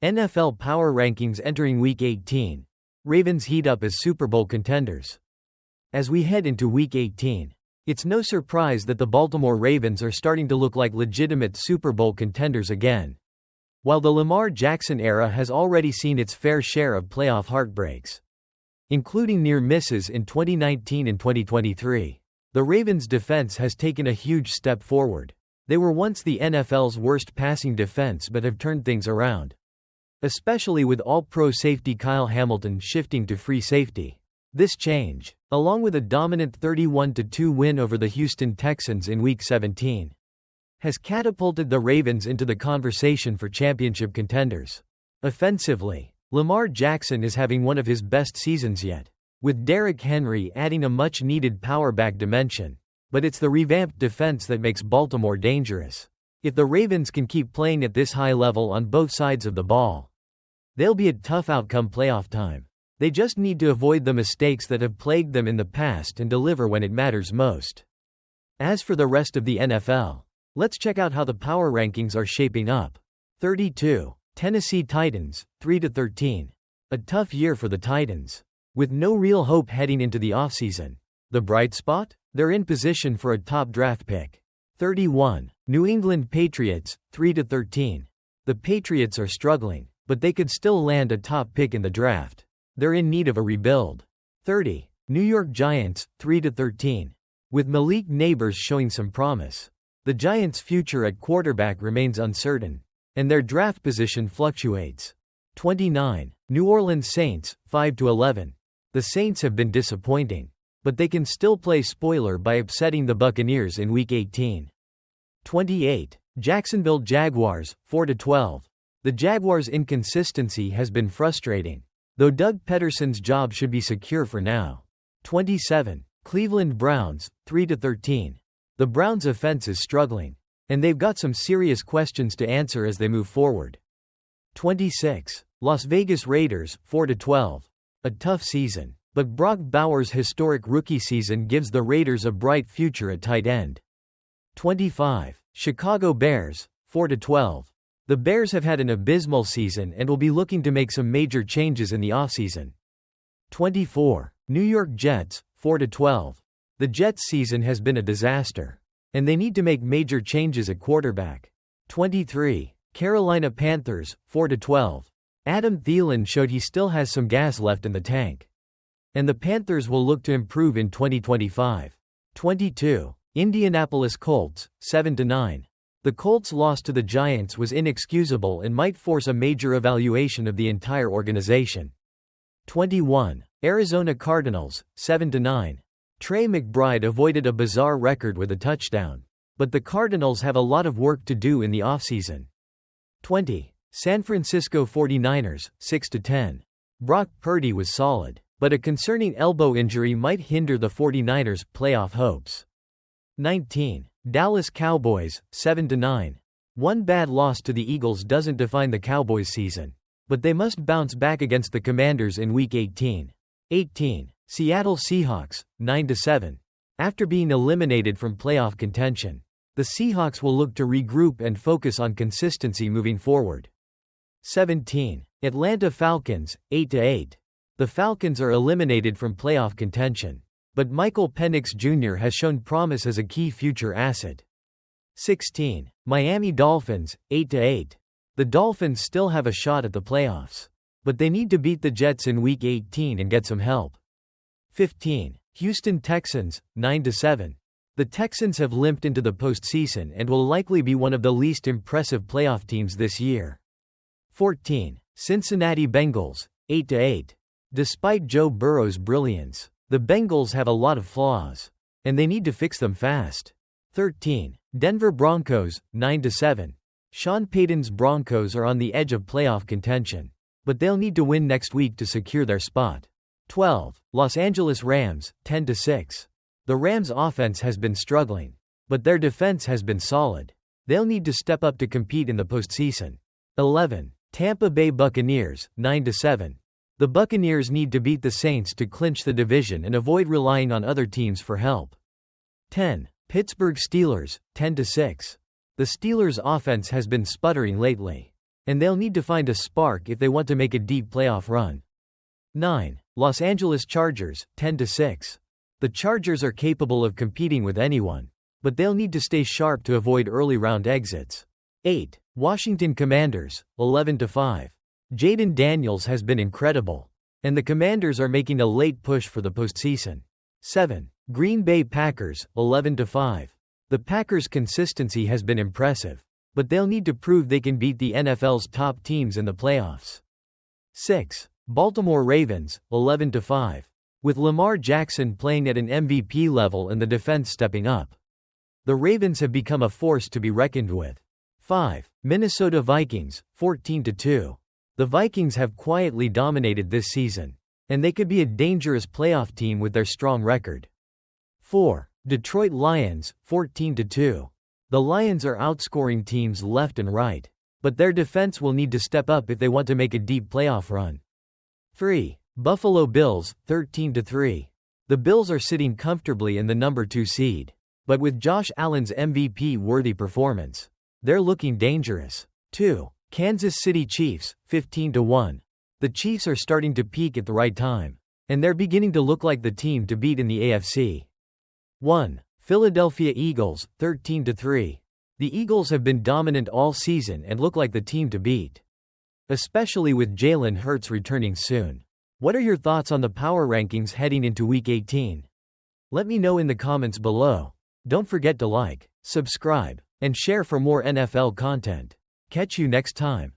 NFL Power Rankings entering Week 18. Ravens heat up as Super Bowl contenders. As we head into Week 18, it's no surprise that the Baltimore Ravens are starting to look like legitimate Super Bowl contenders again. While the Lamar Jackson era has already seen its fair share of playoff heartbreaks, including near misses in 2019 and 2023, the Ravens' defense has taken a huge step forward. They were once the NFL's worst passing defense but have turned things around, especially with All-Pro safety Kyle Hamilton shifting to free safety. This change, along with a dominant 31-2 win over the Houston Texans in Week 17, has catapulted the Ravens into the conversation for championship contenders. Offensively, Lamar Jackson is having one of his best seasons yet, with Derrick Henry adding a much-needed power-back dimension. But it's the revamped defense that makes Baltimore dangerous. If the Ravens can keep playing at this high level on both sides of the ball, they'll be a tough outcome playoff time. They just need to avoid the mistakes that have plagued them in the past and deliver when it matters most. As for the rest of the NFL, let's check out how the power rankings are shaping up. 32. Tennessee Titans, 3-13. A tough year for the Titans, with no real hope heading into the offseason. The bright spot? They're in position for a top draft pick. 31. New England Patriots, 3-13. The Patriots are struggling, but they could still land a top pick in the draft. They're in need of a rebuild. 30. New York Giants, 3-13. With Malik Neighbors showing some promise, the Giants' future at quarterback remains uncertain, and their draft position fluctuates. 29. New Orleans Saints, 5-11. The Saints have been disappointing, but they can still play spoiler by upsetting the Buccaneers in Week 18. 28. Jacksonville Jaguars, 4-12. The Jaguars' inconsistency has been frustrating, though Doug Peterson's job should be secure for now. 27. Cleveland Browns, 3-13. The Browns' offense is struggling, and they've got some serious questions to answer as they move forward. 26. Las Vegas Raiders, 4-12. A tough season, but Brock Bowers' historic rookie season gives the Raiders a bright future at tight end. 25. Chicago Bears, 4-12. The Bears have had an abysmal season and will be looking to make some major changes in the offseason. 24. New York Jets, 4-12. The Jets' season has been a disaster, and they need to make major changes at quarterback. 23. Carolina Panthers, 4-12. Adam Thielen showed he still has some gas left in the tank, and the Panthers will look to improve in 2025. 22. Indianapolis Colts, 7-9. The Colts' loss to the Giants was inexcusable and might force a major evaluation of the entire organization. 21. Arizona Cardinals, 7-9. Trey McBride avoided a bizarre record with a touchdown, but the Cardinals have a lot of work to do in the offseason. 20. San Francisco 49ers, 6-10. Brock Purdy was solid, but a concerning elbow injury might hinder the 49ers' playoff hopes. 19. Dallas Cowboys, 7-9. One bad loss to the Eagles doesn't define the Cowboys' season, but they must bounce back against the Commanders in Week 18. 18. Seattle Seahawks, 9-7. After being eliminated from playoff contention, the Seahawks will look to regroup and focus on consistency moving forward. 17. Atlanta Falcons, 8-8. The Falcons are eliminated from playoff contention, but Michael Penix Jr. has shown promise as a key future asset. 16. Miami Dolphins, 8-8. The Dolphins still have a shot at the playoffs, but they need to beat the Jets in Week 18 and get some help. 15. Houston Texans, 9-7. The Texans have limped into the postseason and will likely be one of the least impressive playoff teams this year. 14. Cincinnati Bengals, 8-8. Despite Joe Burrow's brilliance, the Bengals have a lot of flaws, and they need to fix them fast. 13. Denver Broncos, 9-7. Sean Payton's Broncos are on the edge of playoff contention, but they'll need to win next week to secure their spot. 12. Los Angeles Rams, 10-6. The Rams' offense has been struggling, but their defense has been solid. They'll need to step up to compete in the postseason. 11. Tampa Bay Buccaneers, 9-7. The Buccaneers need to beat the Saints to clinch the division and avoid relying on other teams for help. 10. Pittsburgh Steelers, 10-6. The Steelers' offense has been sputtering lately, and they'll need to find a spark if they want to make a deep playoff run. 9. Los Angeles Chargers, 10-6. The Chargers are capable of competing with anyone, but they'll need to stay sharp to avoid early round exits. 8. Washington Commanders, 11-5. Jaden Daniels has been incredible, and the Commanders are making a late push for the postseason. 7. Green Bay Packers, 11-5. The Packers' consistency has been impressive, but they'll need to prove they can beat the NFL's top teams in the playoffs. 6. Baltimore Ravens, 11-5. With Lamar Jackson playing at an MVP level and the defense stepping up, the Ravens have become a force to be reckoned with. 5. Minnesota Vikings, 14-2. The Vikings have quietly dominated this season, and they could be a dangerous playoff team with their strong record. 4. Detroit Lions, 14-2. The Lions are outscoring teams left and right, but their defense will need to step up if they want to make a deep playoff run. 3. Buffalo Bills, 13-3. The Bills are sitting comfortably in the number 2 seed, but with Josh Allen's MVP-worthy performance, they're looking dangerous. 2. Kansas City Chiefs, 15-1. The Chiefs are starting to peak at the right time, and they're beginning to look like the team to beat in the AFC. 1. Philadelphia Eagles, 13-3. The Eagles have been dominant all season and look like the team to beat, especially with Jalen Hurts returning soon. What are your thoughts on the power rankings heading into Week 18? Let me know in the comments below. Don't forget to like, subscribe, and share for more NFL content. Catch you next time.